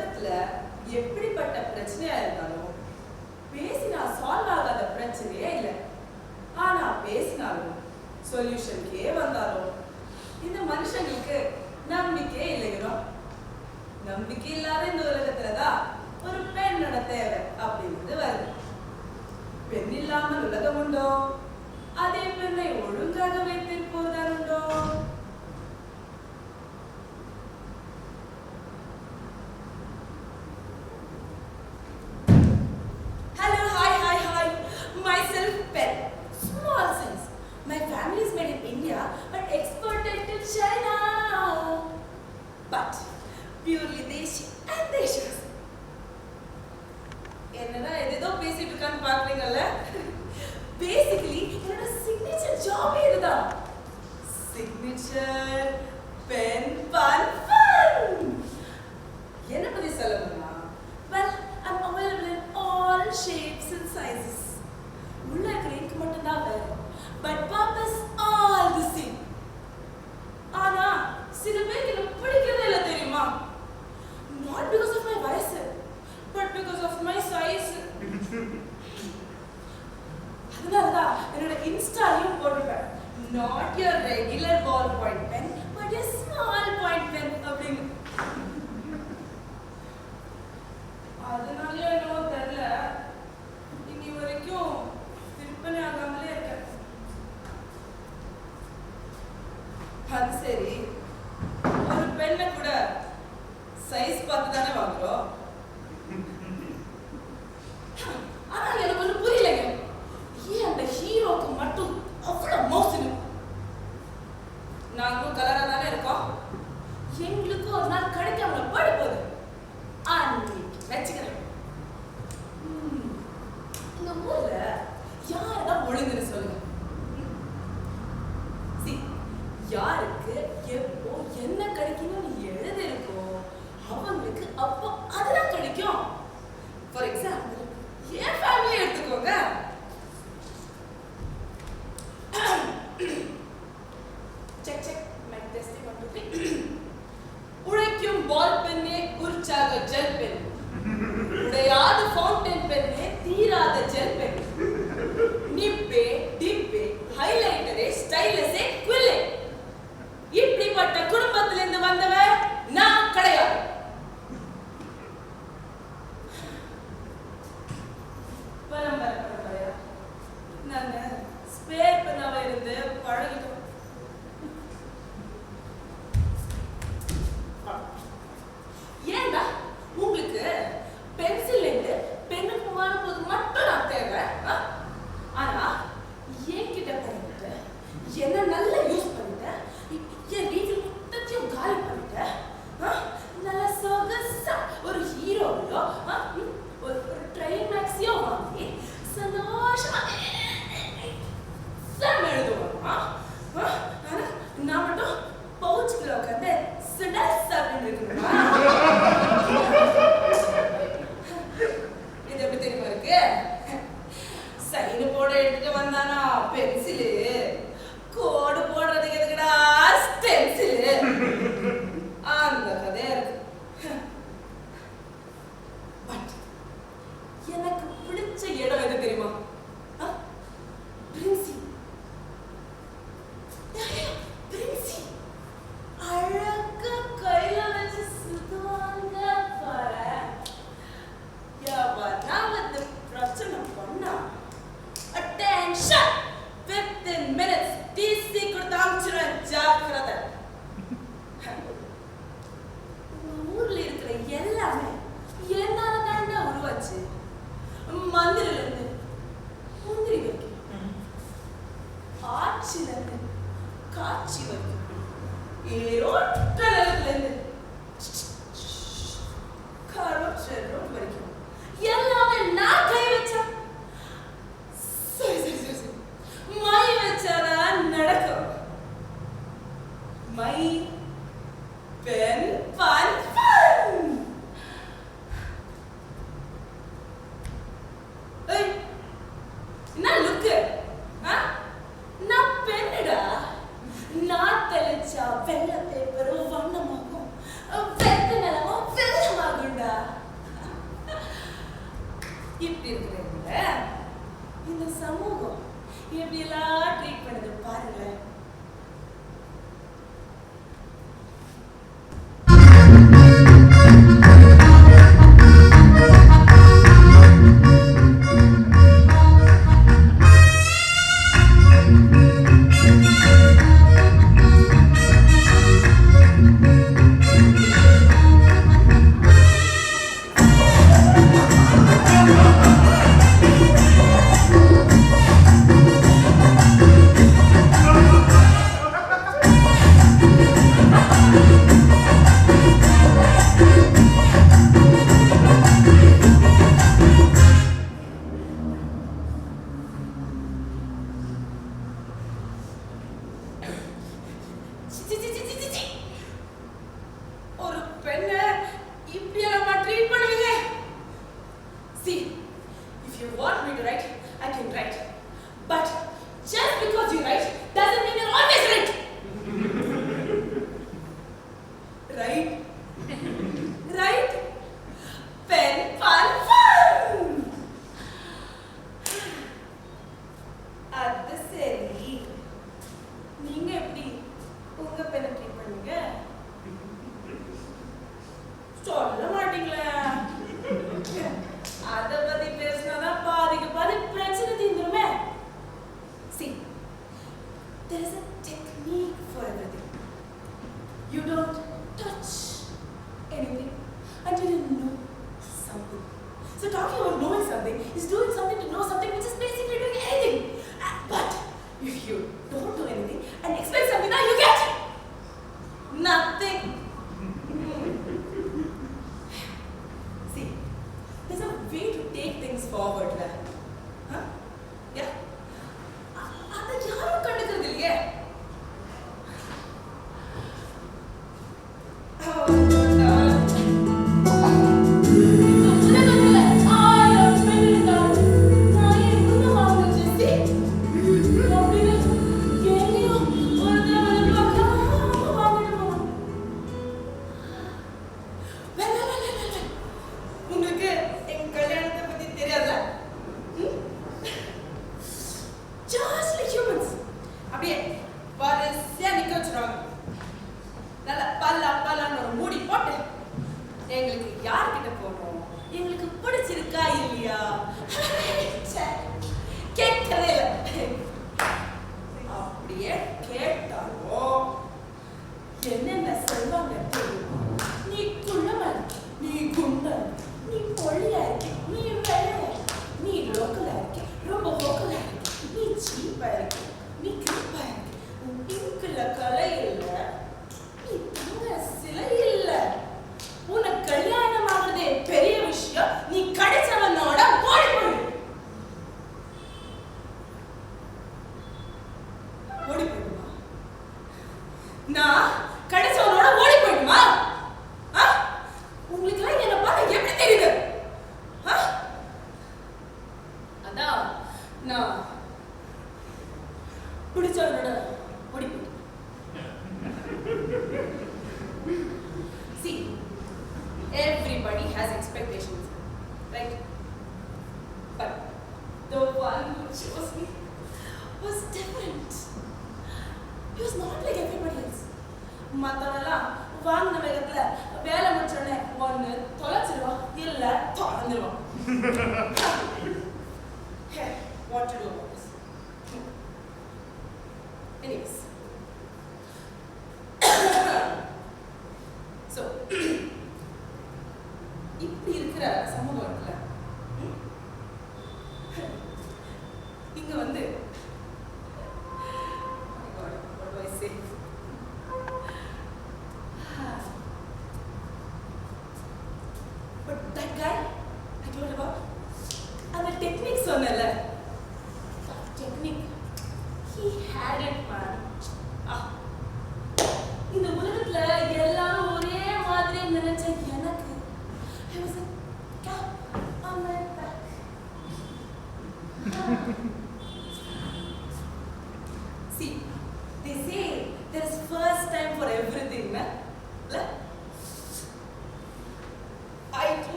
உலகத்துல எப்படிப்பட்ட பிரச்சனையா இருந்தாலும் பேசினா சால்வ் ஆகாத பிரச்சனையே இல்லை. ஆனா பேசினாலும் சொல்யூஷனுக்கே வந்தாலும் இந்த மனுஷங்களுக்கு நம்பிக்கை இல்லைங்கிறோம். நம்பிக்கை இல்லாத இந்த உலகத்துலதான் ஒரு பெண்ணோட தேவை அப்படிங்கிறது வருது. பெண் இல்லாமல் உலகம் உண்டோ? அதே பெண்ணை ஒழுங்காக வைத்திருப்போர்தான் உண்டோ? Hello, hi. Myself, Pen. Small size. My family is made in India but exported to China. But purely Deshi and Deshas. என்னடா ஏதோ பேசிட்டு இருக்கான்னு பாக்குறீங்கல்ல? பேசிக்கலி என்னோட சிக்னேச்சர் ஜாப் இதுதான். Signature pen pun fun. என்ன பத்தி சொல்லணும்னா, well, I'm available in all shapes and sizes. உள்ள இருக்கிற இங்க் மட்டும் தான் வேற, but purpose all the same. ஆனா சில பேருக்கு என்ன பிடிக்கிறதே இல்லை தெரியுமா? Not because of my வயசு, but because of my size. அதனாலதான் என்னோட இன்ஸ்டாலையும் போட்டிருப்பேன், not your regular ballpoint pen but a small point pen அப்படின்னு. அதனால என்னவோ தெரியல, இன்னி வரைக்கும் விற்பனை ஆகாமலே இருக்கேன். அது சரி, ஒரு பெண்ணை கூட சைஸ் பார்த்து தானே வாங்குறோம். ஆனா எனக்கு ஒண்ணு புரியலைங்க, ஏன் அந்த ஹீரோக்கு மட்டும் அவ்வளவு மோசம்? நாங்களும் கலரா தானே இருக்கோம், எங்களுக்கும் ஒரு நாள் கிடைக்காம போயிட போகுது. அன்னைக்கு வச்சுக்கிறேன். இந்த ஊர்ல யாருதான் ஒழுங்குன்னு சொல்லுங்க. யாருக்கு எப்போ என்ன கிடைக்கணும்னு எழுதி இருக்கோ அவங்களுக்கு அப்போ அதுதான் கிடைக்கும். ஃபார் எக்ஸாம்பிள் என் ஃபேமிலி எடுத்துக்கோங்க. Check mic testing 1 2 3. உழைக்கும் பால் பென்னே உற்சாக ஜெல் பென், உடையாத ஃபவுண்டன் பென்னே தீராத ஜெல் பென், நிப்பே டிப்பே ஹைலைட்டரே ஸ்டைலஸே குவில்லே. இப்படிப்பட்ட குடும்பத்திலிருந்து வந்தவன் நான் கிடையாது. பரம்பரையா நாங்க ஸ்பேர் பென்னாவா இருந்து பழகிட்டோம். ஏன்னா உங்களுக்கு பென்சில் இருந்து பெண்ணுக்கு மாறும்போது மட்டும் நான் தேவை. ஆனா என்கிட்ட பண்ணிட்டு என்ன நல்லா யூஸ் பண்ணிட்டேன், என் வீட்டில் மொத்தத்தையும் காலி பண்ணிட்டேன். நல்ல சொகசா ஒரு ஹீரோவையோ ஒரு ட்ரெயின் மேக்ஸியோ வாங்கி சந்தோஷமா எழுதுவோம். நான் மட்டும் பவுச்சுக்குள்ள உட்காந்து சிடஸ் அப்படின்னு இருக்கணுமா? இது எப்படி தெரியுமா இருக்கு? சைனு போட எடுத்துட்டு வந்தானா பென்சிலு, கோடு போடுறதுக்கு எதுக்குடா ஸ்டென்சிலு, அந்த கதையா இருக்கு. பட் எனக்கு பிடிச்ச இடம் எது தெரியுமா? பிரின்சி. அழகா கையில வச்சு சுத்துவாங்க பாரு. யாவது பிரச்சனை பண்ணா அட்டென்ஷன் 15 minutes டிசி கொடுத்து அனுப்பிச்சிடுவேன், ஜாக்கிரதை. ஊர்ல இருக்கிற எல்லாமே என்னால தாண்டா உருவாச்சு. மந்திரில இருந்து முந்திரி வரைக்கும், ஆட்சியில இருந்து காட்சி வரைக்கும், ஏரோட்டல இருந்து கரோச்சர் வரைக்கும் எல்லாமே நான் கை வச்சா சரி மை வச்சாதான் நடக்கும். My pen pun fun. என்ன லுக்கு? நான் பெண்ணுடா, நான் இப்படி இருக்கிறவங்கள இந்த சமூகம் எப்படி எல்லாம் ட்ரீட் பண்ணுது பாருங்களேன்.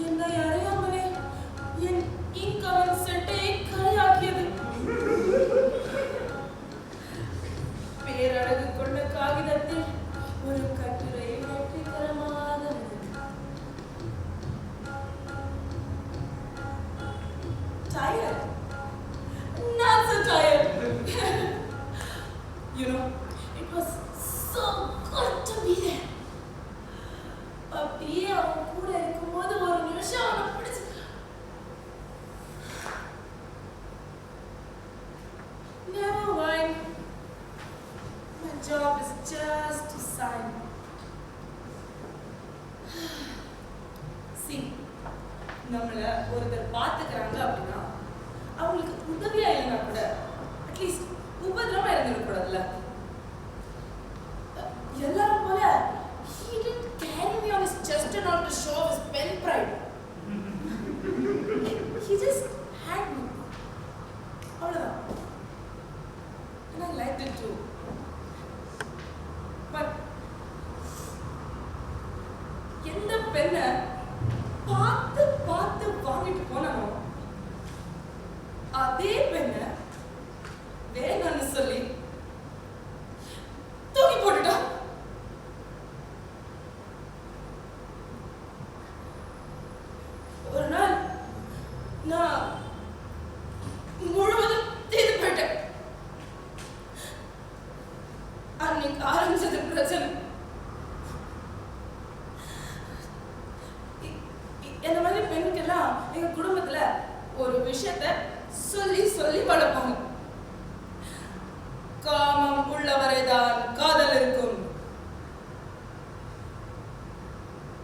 என்னை அறியாமலே என் இன்கவன் செட்டை கரையாக்கியது. பேரழகு கொண்ட காகிதத்தில் ஒரு கட்டுரை வெற்றிகரமாக tired. Not so tired. You know, it was so good to be there. அப்படியே அவன் கூட இருக்கும்போது ஒரு நிமிஷம் அவனை பிடிச்சு never mind. My job is just to sign. See, நம்மள ஒருத்தர் பார்த்துக்கிறாங்க அப்படின்னா அவங்களுக்கு உதவியா இல்லைன்னா கூட அட்லீஸ்ட் உபதிரமா இருந்துடக்கூடாதுல்ல. எல்லாரும் போல he didn't carry me on his chest and all to show his pen pride. He just had me. அவ்வளவுதான். And I liked it too. But எந்த பெண்ணை பார்த்து பார்த்து வாங்கிட்டு போனானோ அதே பெண்ணை வேணும்னு சொல்லி தூக்கி போட்டுட்டான். ஒரு நாள் நான் முழுவதும் தீர்ந்து போயிட்டேன். அன்னைக்கு ஆரம்பிச்சது பிரச்சனை. இந்த மாதிரி பெண்ணுக்கெல்லாம் எங்க குடும்பத்துல ஒரு விஷயத்த சொல்லி சொல்லி வளர்ப்பாங்க. காமம் உள்ளவரைதான் காதல் இருக்கும்.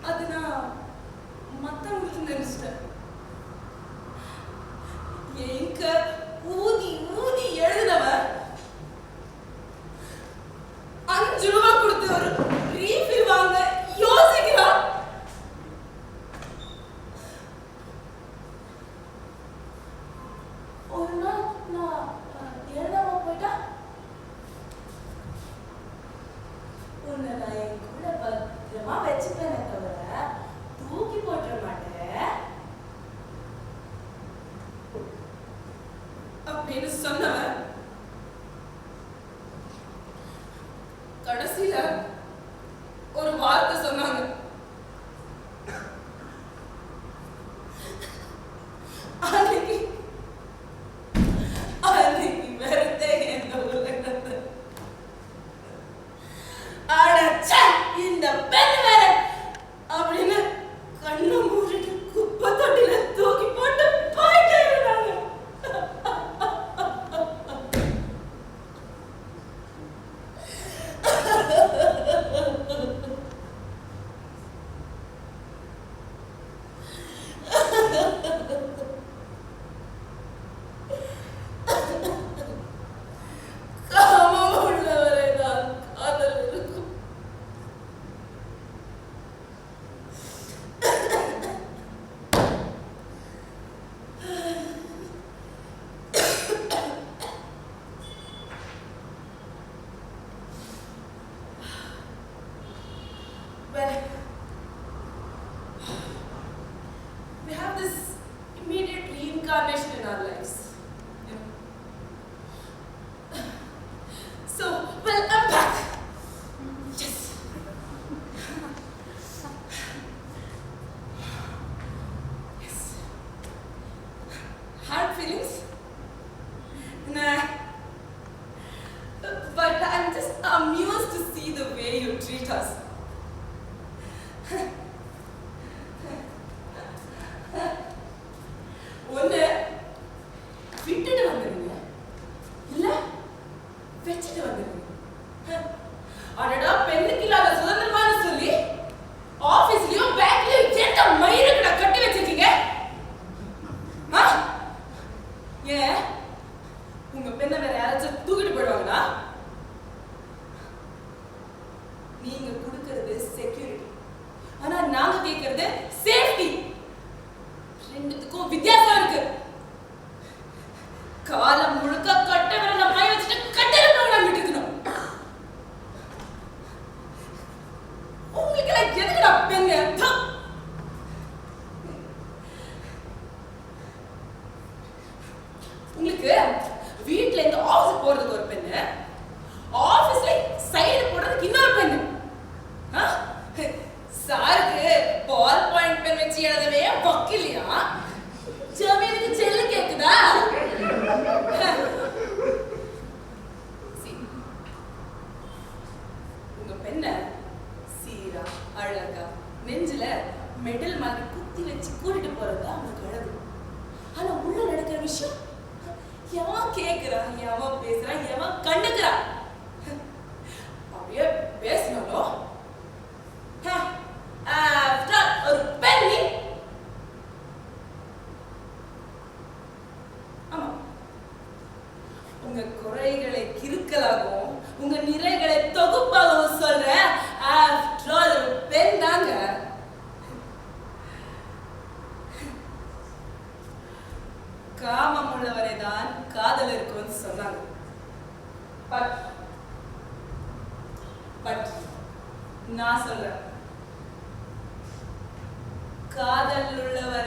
அது நான் மத்தவங்களுக்கு நினைச்சிட்டேன். எங்க ஊதி ஊதி எழுதினவன் 5 ரூபாய் கொடுத்து ஒரு ரீஃபில் வாங்க யோசிக்கிறான். ஒரு நாள் நான் எழுதாம போயிட்டா உன்னை நான் என் கூட பத்திரமா வச்சுப்பேனே தவிர தூக்கி போட்டுற மாட்டேன் அப்படின்னு சொன்னவன் கடைசியில ஒரு வார்த்தை சொன்னாங்க. அன்னைக்கு வெறுத்தே இந்த உலகத்தை அடச்சே இந்த பெண் வேற அப்படின்னு கண்ணை மூடிட்டு குப்பை தொட்டில தூக்கி போட்டு போயிட்டே இருந்தாங்க. காமம் உள்ளவரைதான் காதல் இருக்கும். Well, we have this immediate reincarnation in our lives. You know? So, well, I'm back. Yes. Yes. Hard feelings? Nah. But I'm just amused to see the way you treat us. ஒண்ணு விட்டுட்டு வந்துருங்க, இல்ல வச்சுட்டு வந்துருங்க. அடடா, பெண்ணுக்கு இல்லாத சுதந்திரமானு சொல்லி ஆபீஸ்லயும் பேங்க்லயும் எந்த மயிருக்கு கட்டி வச்சிருக்கீங்க? ஏன் உங்க பெண்ணை வேற யாராச்சும் தூக்கிட்டு போயிடுவாங்களா? நீங்க கொடுக்கறது செக்யூரிட்டி, ஆனா நாங்க கேட்கறது சேஃப்டி. ரெண்டுத்துக்கும் வித்தியாசம் இருக்கு. காலம் முழுக்க கட்ட விரல மாய வச்சுட்டு கட்டல விட்டுட்டு இருக்கணும். உங்களுக்கு எதுக்குடா பெண்ணு? இதுக்கு வீட்ல இருந்து ஆபீஸ் போறதுக்கு ஒரு பெண்ணு, ஆபீஸ்ல சைடு போடுறதுக்கு இன்னொரு பெண்ணு. சாருக்கு பால் பாயிண்ட் பென் வச்சு எழுதவே வக்கில்லையா? ஜமீனுக்கு செல்லு கேக்குதா? உங்க பெண்ண சீரா அழகா நெஞ்சில மெடல் மாதிரி குத்தி வச்சு கூட்டிட்டு போறது அவனுக்கு அழகு. ஆனா உள்ள நடக்கிற விஷயம் எவன் கேக்குறான், எவன் பேசுறான், எவன் கண்டுக்கிறான்? அப்படியே பேசினாலும் ஒரு பெண்ணி. ஆமா, உங்க குறைகளை கிறுக்கலாகவும் உங்க நிறைகளை தொகுப்பாகவும் சொல்ற ஒரு பெண் தாங்க. காமம் உள்ளவரை தான் காதல் இருக்கும்னு சொன்னாங்க. பட் நான் சொல்றேன், காதல் உள்ளவரை